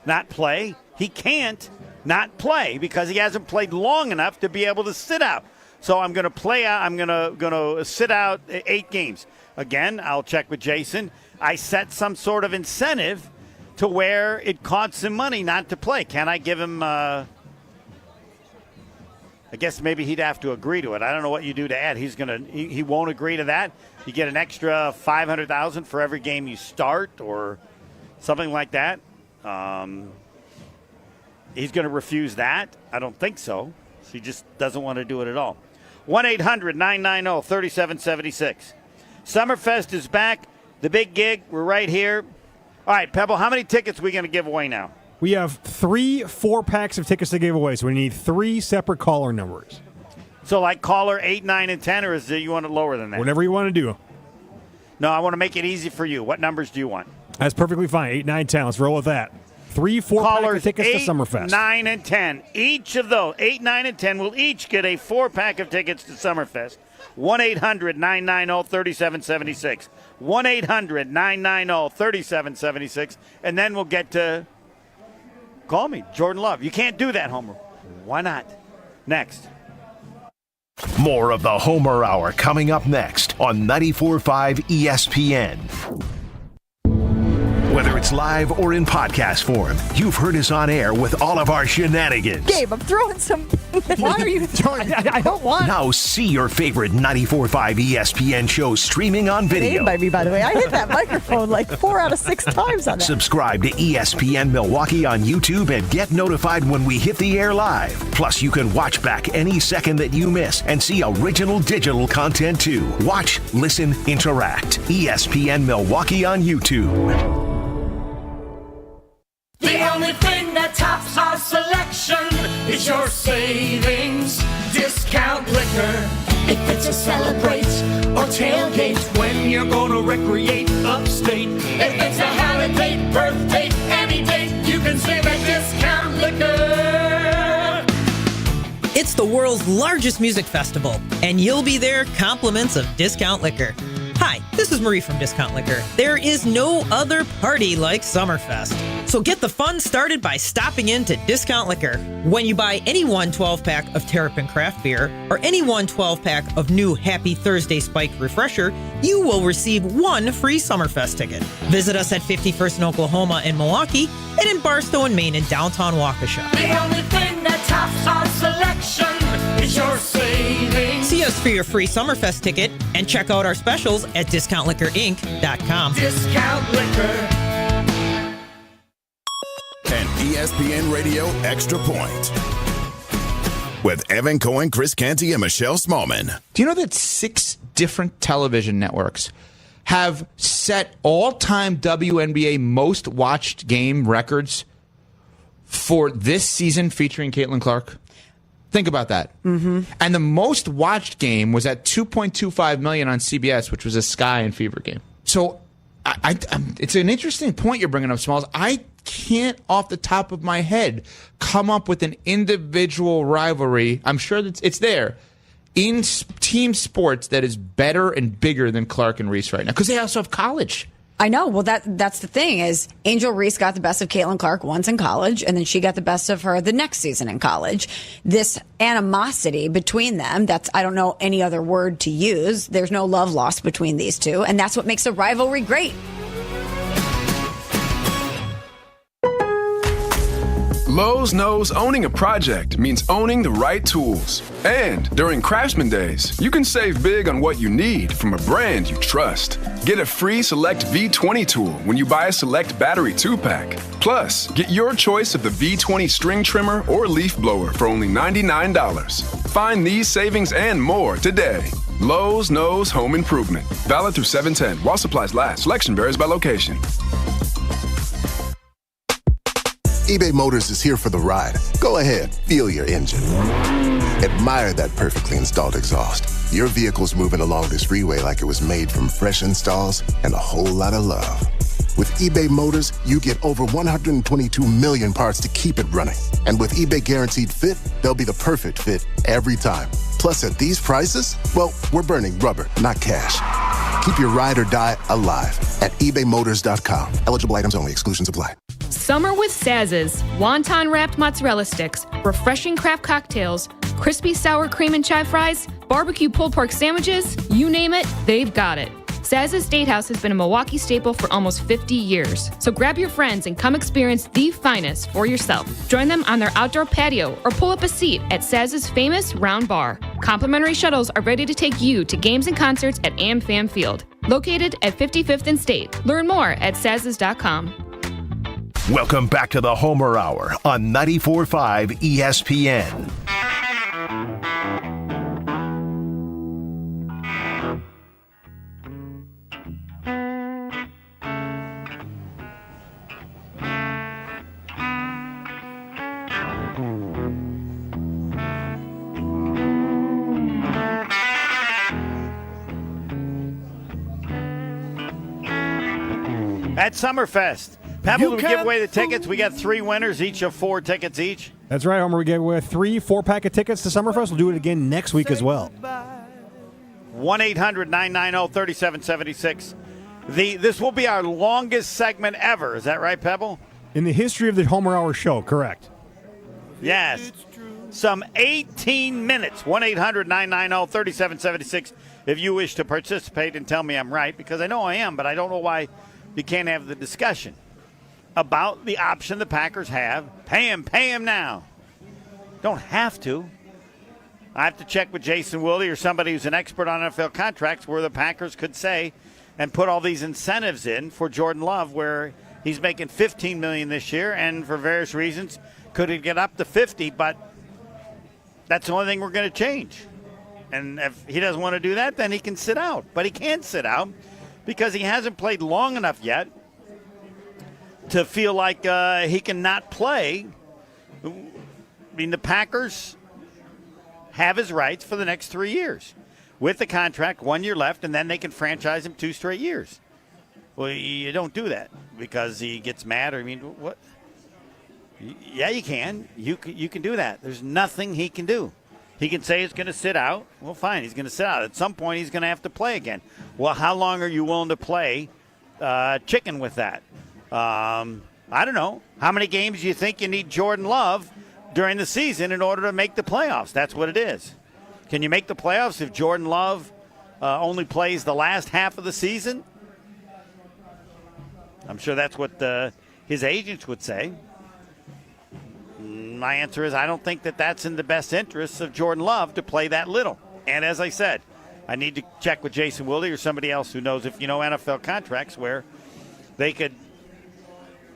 Not play? He can't not play because he hasn't played long enough to be able to sit out. So I'm going to play out. I'm going to sit out 8 games. Again, I'll check with Jason. I set some sort of incentive to where it costs him money not to play. Can I give him I guess maybe he'd have to agree to it. I don't know what you do to add. He won't agree to that. You get an extra $500,000 for every game you start or something like that. He's going to refuse that. I don't think so. He just doesn't want to do it at all. 1-800-990-3776. Summerfest is back. The big gig. We're right here. All right, Pebble, how many tickets are we going to give away now? We have 3 4-packs of tickets to give away, so we need 3 separate caller numbers. So like caller 8, 9, and 10, or is it you want it lower than that? Whatever you want to do. No, I want to make it easy for you. What numbers do you want? That's perfectly fine. 8, 9, 10. Let's roll with that. 3 4-pack of tickets 8, to Summerfest. 9, and 10. Each of those, 8, 9, and 10, will each get a 4-pack of tickets to Summerfest. 1-800-990-3776. 1-800-990-3776. And then we'll get to call me, Jordan Love. You can't do that, Homer. Why not? Next. More of the Homer Hour coming up next on 94.5 ESPN. Whether it's live or in podcast form, you've heard us on air with all of our shenanigans. Gabe, I'm throwing some. Why are you throwing? I don't want. Now see your favorite 94.5 ESPN shows streaming on video. By me, by the way. I hit that microphone like 4 out of 6 times on that. Subscribe to ESPN Milwaukee on YouTube and get notified when we hit the air live. Plus, you can watch back any second that you miss and see original digital content too. Watch, listen, interact. ESPN Milwaukee on YouTube. The only thing that tops our selection is your savings discount liquor. If it's a celebrate or tailgate when you're gonna recreate upstate. If it's a holiday, birthday, any date, you can save at Discount Liquor. It's the world's largest music festival, and you'll be there compliments of Discount Liquor. Hi, this is Marie from Discount Liquor. There is no other party like Summerfest. So get the fun started by stopping in to Discount Liquor. When you buy any one 12-pack of Terrapin Craft Beer or any one 12-pack of new Happy Thursday Spiked Refresher, you will receive 1 free Summerfest ticket. Visit us at 51st in Oklahoma and Milwaukee and in Barstow and Maine in downtown Waukesha. The only thing that tops our selection is your savings. See us for your free Summerfest ticket and check out our specials at DiscountLiquorInc.com. Discount Liquor. An ESPN Radio Extra Point with Evan Cohen, Chris Canty, and Michelle Smallman. Do you know that 6 different television networks have set all-time WNBA most watched game records for this season featuring Caitlin Clark? Think about that. Mm-hmm. And the most watched game was at 2.25 million on CBS, which was a Sky and Fever game. So it's an interesting point you're bringing up, Smalls. I can't, off the top of my head, come up with an individual rivalry. I'm sure that it's there in team sports that is better and bigger than Clark and Reese right now, because they also have college. I know. Well, that's the thing is Angel Reese got the best of Caitlin Clark once in college, and then she got the best of her the next season in college. This animosity between them, I don't know any other word to use. There's no love lost between these two, and that's what makes a rivalry great. Lowe's knows owning a project means owning the right tools. And during Craftsman Days, you can save big on what you need from a brand you trust. Get a free Select V20 tool when you buy a Select Battery 2-pack. Plus, get your choice of the V20 string trimmer or leaf blower for only $99. Find these savings and more today. Lowe's knows home improvement. Valid through 7/10 while supplies last. Selection varies by location. eBay Motors is here for the ride. Go ahead, feel your engine. Admire that perfectly installed exhaust. Your vehicle's moving along this freeway like it was made from fresh installs and a whole lot of love. With eBay Motors, you get over 122 million parts to keep it running. And with eBay Guaranteed Fit, they'll be the perfect fit every time. Plus, at these prices, well, we're burning rubber, not cash. Keep your ride or die alive at ebaymotors.com. Eligible items only. Exclusions apply. Summer with Saz's. Wonton-wrapped mozzarella sticks, refreshing craft cocktails, crispy sour cream and chive fries, barbecue pulled pork sandwiches, you name it, they've got it. Saz's Date House has been a Milwaukee staple for almost 50 years. So grab your friends and come experience the finest for yourself. Join them on their outdoor patio or pull up a seat at Saz's famous Round Bar. Complimentary shuttles are ready to take you to games and concerts at AmFam Field. Located at 55th and State. Learn more at saz's.com. Welcome back to the Homer Hour on 94.5 ESPN. at Summerfest. Pebble, do we give away the tickets? We got 3 winners, each of 4 tickets each. That's right, Homer. We gave away 3 4-pack of tickets to Summerfest. We'll do it again next week as well. 1-800-990-3776. This will be our longest segment ever. Is that right, Pebble? In the history of the Homer Hour show, correct. Yes. Some 18 minutes. 1-800-990-3776 if you wish to participate and tell me I'm right, because I know I am, but I don't know why you can't have the discussion about the option the Packers have. Pay him now. Don't have to. I have to check with Jason Wilde or somebody who's an expert on NFL contracts where the Packers could say and put all these incentives in for Jordan Love where he's making $15 million this year, and for various reasons could it get up to 50, but that's the only thing we're going to change. And if he doesn't want to do that, then he can sit out. But he can't sit out because he hasn't played long enough yet to feel like he can not play. I mean, the Packers have his rights for the next 3 years with the contract, 1 year left, and then they can franchise him 2 straight years. Well, you don't do that because he gets mad. Or I mean, what? Yeah, you can. You can do that. There's nothing he can do. He can say he's going to sit out. Well, fine, he's going to sit out. At some point, he's going to have to play again. Well, how long are you willing to play chicken with that? I don't know. How many games do you think you need Jordan Love during the season in order to make the playoffs? That's what it is. Can you make the playoffs if Jordan Love only plays the last half of the season? I'm sure that's what his agents would say. My answer is I don't think that that's in the best interests of Jordan Love to play that little. And as I said, I need to check with Jason Wilde or somebody else who knows if you know NFL contracts where they could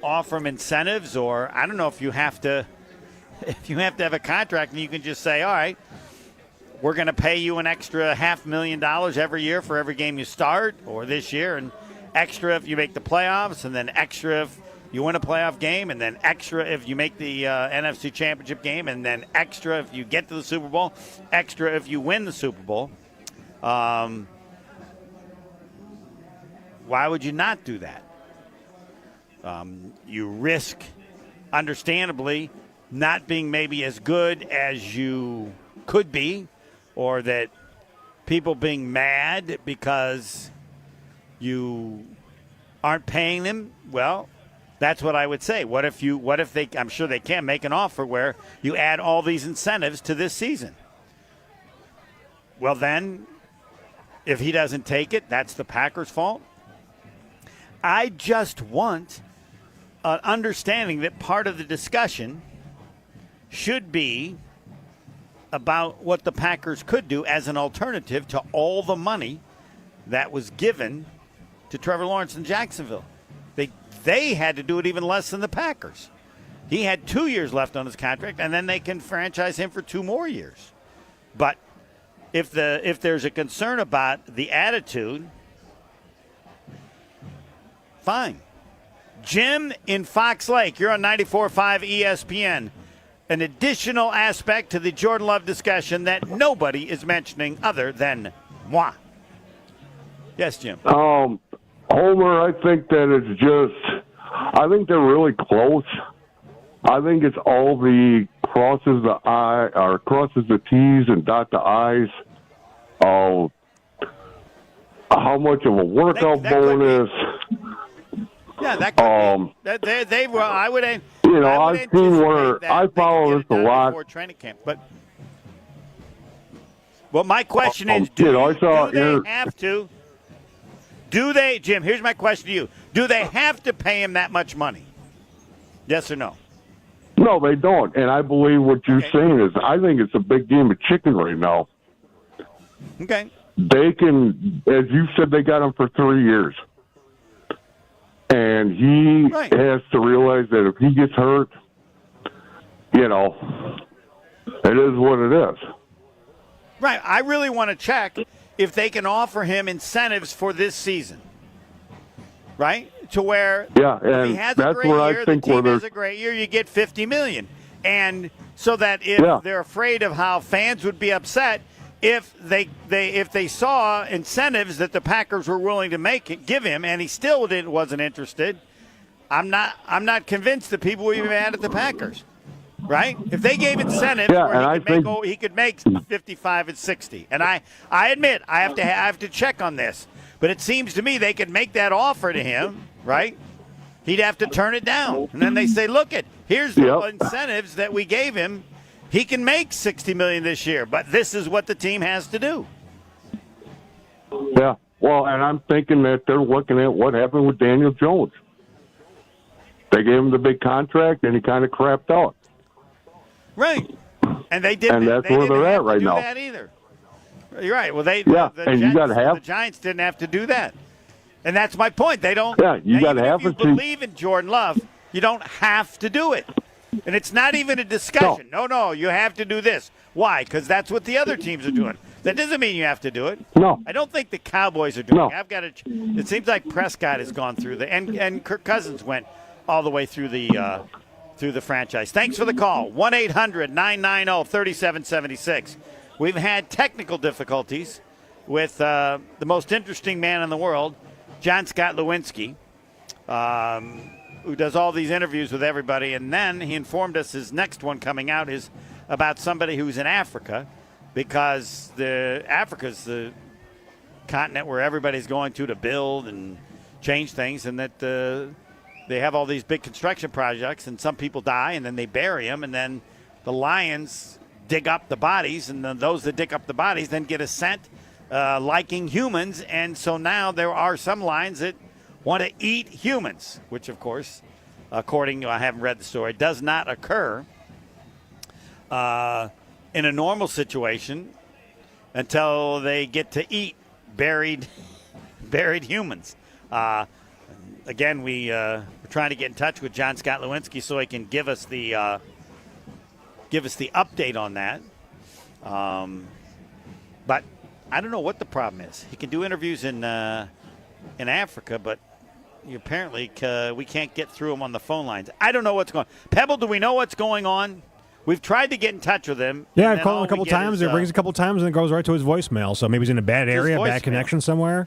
offer him incentives, or I don't know if you have to have a contract and you can just say, all right, we're going to pay you an extra $500,000 every year for every game you start, or this year, and extra if you make the playoffs, and then extra if you win a playoff game, and then extra if you make the NFC Championship game, and then extra if you get to the Super Bowl, extra if you win the Super Bowl. Why would you not do that? You risk, understandably, not being maybe as good as you could be, or that people being mad because you aren't paying them. Well, that's what I would say. What if they, I'm sure they can make an offer where you add all these incentives to this season. Well, then, if he doesn't take it, that's the Packers' fault. I just want an understanding that part of the discussion should be about what the Packers could do as an alternative to all the money that was given to Trevor Lawrence in Jacksonville. They had to do it even less than the Packers. He had 2 years left on his contract, and then they can franchise him for 2 more years. But if there's a concern about the attitude, fine. Jim in Fox Lake, you're on 94.5 ESPN. An additional aspect to the Jordan Love discussion that nobody is mentioning other than moi. Yes, Jim. Homer, I think that it's I think they're really close. I think it's all the crosses the T's and dot the I's. How much of a workout bonus? Yeah, that could be. They were. I would. I've seen where I follow this a lot. Before training camp, but my question is: do they have to? Do they, Jim? Here's my question to you: do they have to pay him that much money? Yes or no? No, they don't. And I believe what you're saying is, I think it's a big game of chicken right now. Okay. They can, as you said, they got him for 3 years. And he has to realize that if he gets hurt, it is what it is. Right. I really want to check if they can offer him incentives for this season. Right? To where if he has a great year, the team has a great year, you get $50 million. And so that if they're afraid of how fans would be upset, if they saw incentives that the Packers were willing to give him, and he still wasn't interested, I'm not convinced that people would be mad at the Packers, right? If they gave incentives where he could make 55 and 60, and I admit I have to check on this, but it seems to me they could make that offer to him, right? He'd have to turn it down, and then they say, "Look, here's the incentives that we gave him. He can make $60 million this year, but this is what the team has to do." Yeah, well, and I'm thinking that they're looking at what happened with Daniel Jones. They gave him the big contract, and he kind of crapped out. Right, and they didn't. And that's they where didn't they're have at right to do now. that either. You're right. Well, the Giants didn't have to do that, and that's my point. They don't. Yeah, you got to have to believe in Jordan Love. You don't have to do it. And it's not even a discussion. No, you have to do this. Why? Because that's what the other teams are doing. That doesn't mean you have to do it. No. I don't think the Cowboys are doing it. No. It seems like Prescott has gone through and Kirk Cousins went all the way through the franchise. Thanks for the call. 1-800-990-3776. We've had technical difficulties with the most interesting man in the world, John Scott Lewinsky, who does all these interviews with everybody, and then he informed us his next one coming out is about somebody who's in Africa, because Africa's the continent where everybody's going to build and change things, and that they have all these big construction projects, and some people die, and then they bury them, and then the lions dig up the bodies, and then those that dig up the bodies then get a scent liking humans, and so now there are some lions that want to eat humans, which, of course, according to, I haven't read the story, does not occur in a normal situation until they get to eat buried humans. Again, we're trying to get in touch with John Scott Lewinsky so he can give us the update on that. But I don't know what the problem is. He can do interviews in Africa, but apparently we can't get through him on the phone lines. I don't know what's going on. Pebble, do we know what's going on? We've tried to get in touch with him. Yeah, I've called him a couple times. It rings a couple times and it goes right to his voicemail. So maybe he's in a bad area, bad connection somewhere.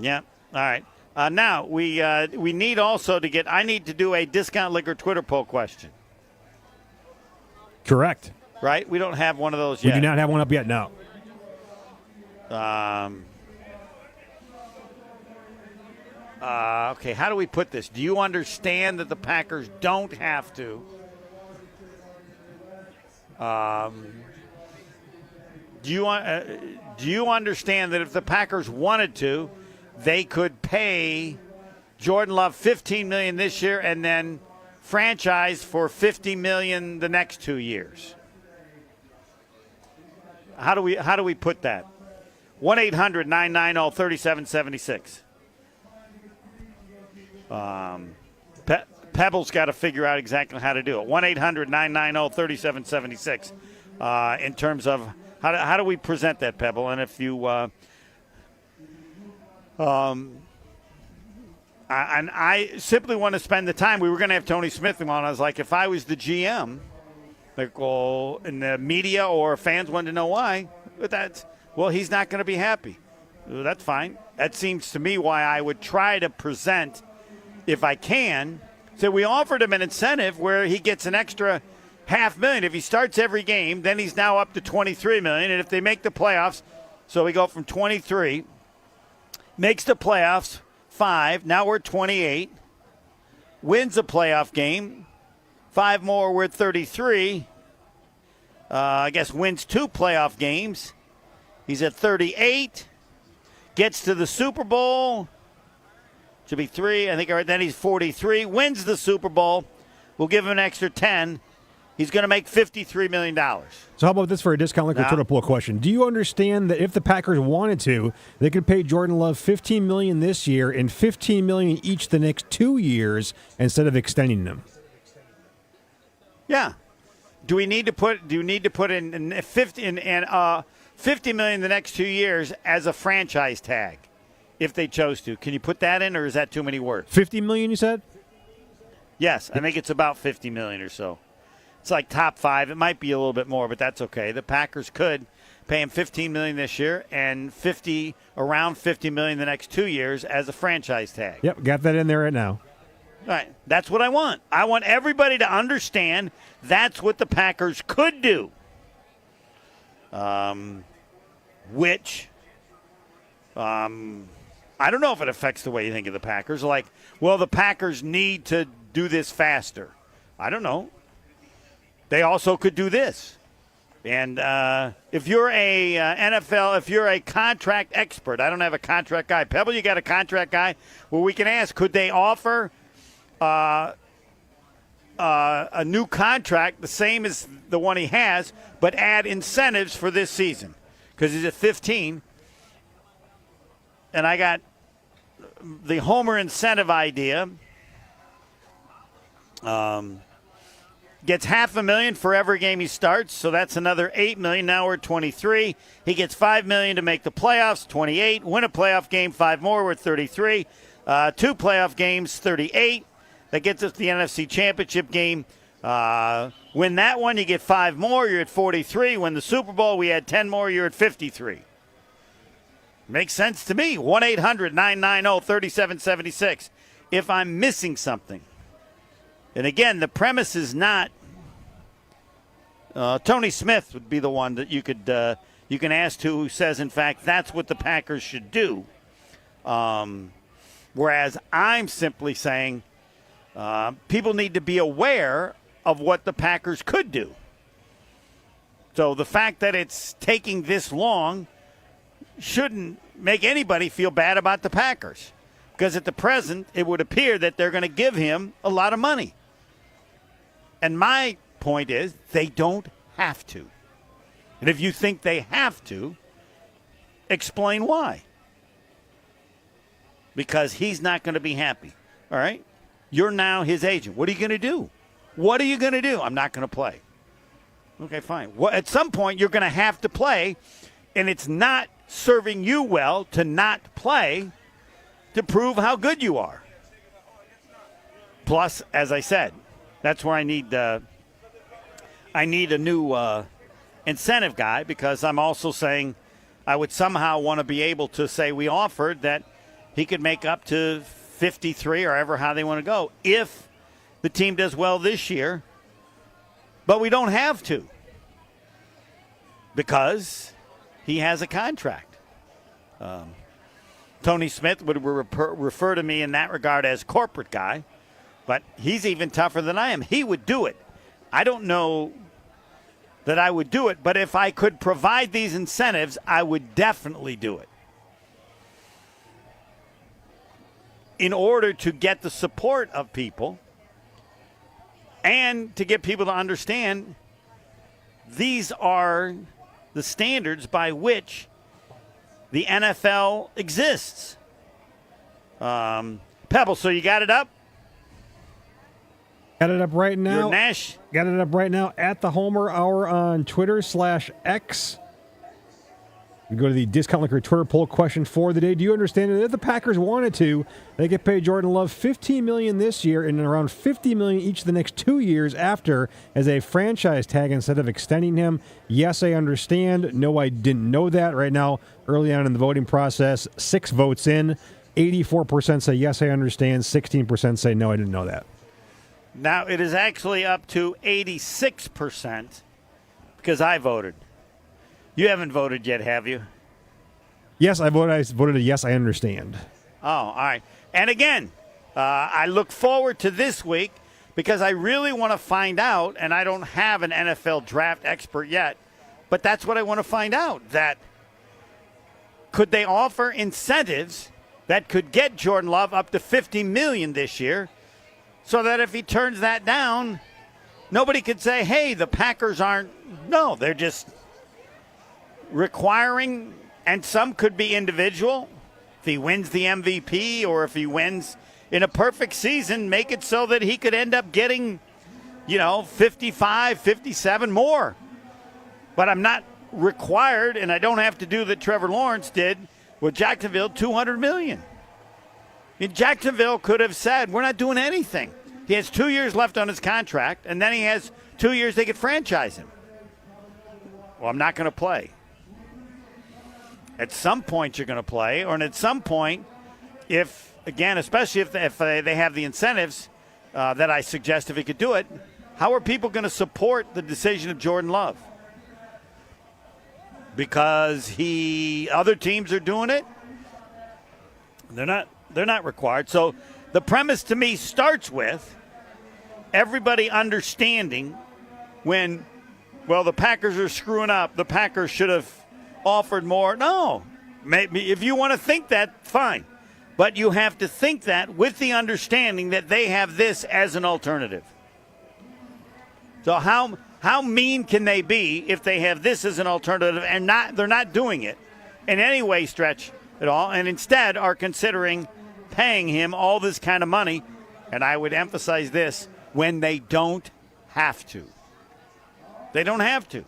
Yeah. All right. Now, we need also to get – I need to do a Discount Liquor Twitter poll question. Correct. Right? We don't have one of those yet. We do not have one up yet, no. Okay, how do we put this? Do you understand that the Packers don't have to? Do you understand that if the Packers wanted to, they could pay Jordan Love $15 million this year and then franchise for $50 million the next 2 years? How do we put that? 1-800-990-3776. Pebble's got to figure out exactly how to do it. 1-800-990-3776. In terms of how do we present that, Pebble? And if you I simply want to spend the time. We were going to have Tony Smith on. I was like, if I was the GM, like, well, and the media or fans wanted to know why, but he's not going to be happy. Well, that's fine. That seems to me why I would try to present, if I can. So we offered him an incentive where he gets an extra $500,000 if he starts every game. Then he's now up to $23 million, and if they make the playoffs, so we go from 23, makes the playoffs 5. Now we're 28. Wins a playoff game. 5 more, we're at 33. I guess wins 2 playoff games. He's at 38. Gets to the Super Bowl. Should be 3. I think then he's 43. Wins the Super Bowl. We'll give him an extra 10. He's going to make $53 million. So how about this for a Discount Liquor Twitter poll question? Do you understand that if the Packers wanted to, they could pay Jordan Love $15 million this year and $15 million each the next 2 years instead of extending them? Yeah. Do you need to put in $50 million the next 2 years as a franchise tag, if they chose to? Can you put that in, or is that too many words? $50 million, you said? Yes, I think it's about $50 million or so. It's like top 5. It might be a little bit more, but that's okay. The Packers could pay him $15 million this year and around $50 million the next 2 years as a franchise tag. Yep, got that in there right now. All right, that's what I want. I want everybody to understand that's what the Packers could do. Which, I don't know if it affects the way you think of the Packers. Like, well, the Packers need to do this faster. I don't know. They also could do this. And if you're a NFL, if you're a contract expert, I don't have a contract guy. Pebble, you got a contract guy? Well, we can ask, could they offer a new contract, the same as the one he has, but add incentives for this season? Because he's at 15. And I got the Homer incentive idea. Gets $500,000 for every game he starts, so that's another $8 million. Now we're at 23. He gets $5 million to make the playoffs, 28. Win a playoff game, 5 more, we're at 33. 2 playoff games, 38. That gets us the NFC Championship game. Win that one, you get 5 more, you're at 43. Win the Super Bowl, we had 10 more, you're at 53. Makes sense to me. 1-800-990-3776. If I'm missing something. And again, the premise is not Tony Smith would be the one that you can ask to, who says, in fact, that's what the Packers should do. Whereas I'm simply saying people need to be aware of what the Packers could do. So the fact that it's taking this long shouldn't make anybody feel bad about the Packers. Because at the present, it would appear that they're going to give him a lot of money. And my point is, they don't have to. And if you think they have to, explain why. Because he's not going to be happy. All right? You're now his agent. What are you going to do? What are you going to do? I'm not going to play. Okay, fine. Well, at some point, you're going to have to play, and it's not serving you well to not play to prove how good you are. Plus, as I said, that's where I need a new incentive guy, because I'm also saying I would somehow want to be able to say we offered that he could make up to 53 or ever how they want to go if the team does well this year. But we don't have to, because he has a contract. Tony Smith would refer to me in that regard as corporate guy, but he's even tougher than I am. He would do it. I don't know that I would do it, but if I could provide these incentives, I would definitely do it. In order to get the support of people and to get people to understand these are the standards by which the NFL exists. Pebble, so you got it up? Got it up right now. You're Nash. Got it up right now at the Homer Hour on Twitter/X. We go to the Discount Liquor Twitter poll question for the day. Do you understand that if the Packers wanted to, they could pay Jordan Love $15 million this year and around $50 million each of the next 2 years after as a franchise tag instead of extending him? Yes, I understand. No, I didn't know that. Right now, early on in the voting process, 6 votes in. 84% say yes, I understand. 16% say no, I didn't know that. Now, it is actually up to 86% because I voted. You haven't voted yet, have you? Yes, I voted. I voted a yes, I understand. Oh, all right. And again, I look forward to this week because I really want to find out, and I don't have an NFL draft expert yet, but that's what I want to find out, that could they offer incentives that could get Jordan Love up to $50 million this year, so that if he turns that down, nobody could say, hey, the Packers aren't. No, they're just requiring, and some could be individual. If he wins the MVP or if he wins in a perfect season, make it so that he could end up getting, 55, 57 more. But I'm not required, and I don't have to do that Trevor Lawrence did with Jacksonville, $200 million. And Jacksonville could have said, we're not doing anything. He has 2 years left on his contract, and then he has 2 years they could franchise him. Well, I'm not going to play. At some point you're going to play, or at some point, especially if they have the incentives that I suggest if he could do it, how are people going to support the decision of Jordan Love? Because other teams are doing it? They're not required. So the premise to me starts with everybody understanding when, the Packers are screwing up, the Packers should have offered more. No. Maybe if you want to think that, fine. But you have to think that with the understanding that they have this as an alternative. So how mean can they be if they have this as an alternative and they're not doing it in any way stretch at all, and instead are considering paying him all this kind of money, and I would emphasize this, when they don't have to. They don't have to.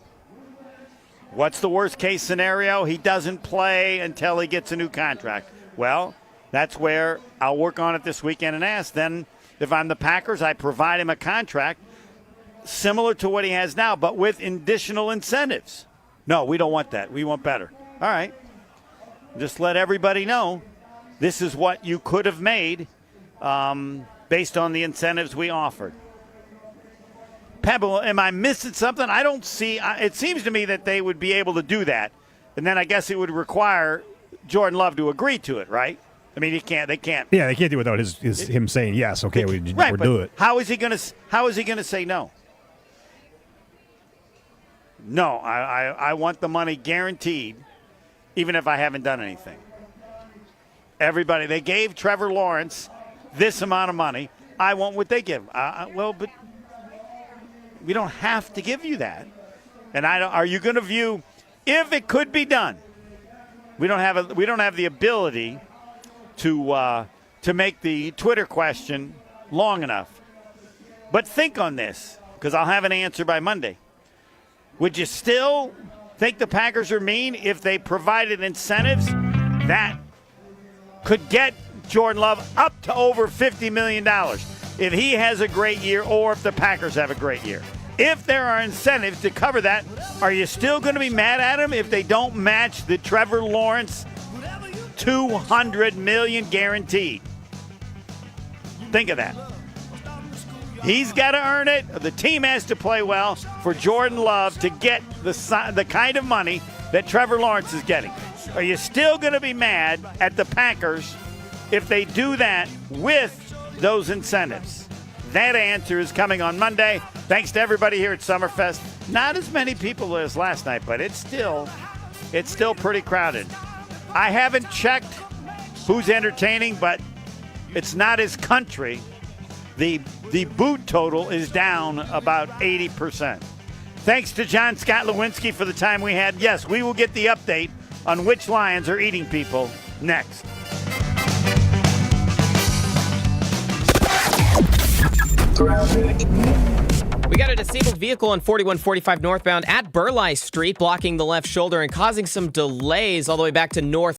What's the worst case scenario? He doesn't play until he gets a new contract. Well, that's where I'll work on it this weekend and ask. Then if I'm the Packers, I provide him a contract similar to what he has now, but with additional incentives. No, we don't want that. We want better. All right. Just let everybody know this is what you could have made based on the incentives we offered. Pebble, am I missing something? I don't see. It seems to me that they would be able to do that, and then I guess it would require Jordan Love to agree to it, right? I mean, they can't. Yeah, they can't do it without him saying yes. Okay, we'll do it. How is he going to say no? No, I want the money guaranteed, even if I haven't done anything. Everybody, they gave Trevor Lawrence this amount of money. I want what they give. But we don't have to give you that. And are you going to view if it could be done? We don't have the ability to make the Twitter question long enough. But think on this, because I'll have an answer by Monday. Would you still think the Packers are mean if they provided incentives that could get Jordan Love up to over $50 million if he has a great year or if the Packers have a great year? If there are incentives to cover that, are you still going to be mad at him if they don't match the Trevor Lawrence $200 million guaranteed? Think of that. He's got to earn it. The team has to play well for Jordan Love to get the kind of money that Trevor Lawrence is getting. Are you still going to be mad at the Packers if they do that with those incentives? That answer is coming on Monday. Thanks to everybody here at Summerfest. Not as many people as last night, but it's still pretty crowded. I haven't checked who's entertaining, but it's not as country. The boot total is down about 80%. Thanks to John Scott Lewinsky for the time we had. Yes, we will get the update on which Lions are eating people next. We got a disabled vehicle on 4145 northbound at Burleigh Street, blocking the left shoulder and causing some delays all the way back to North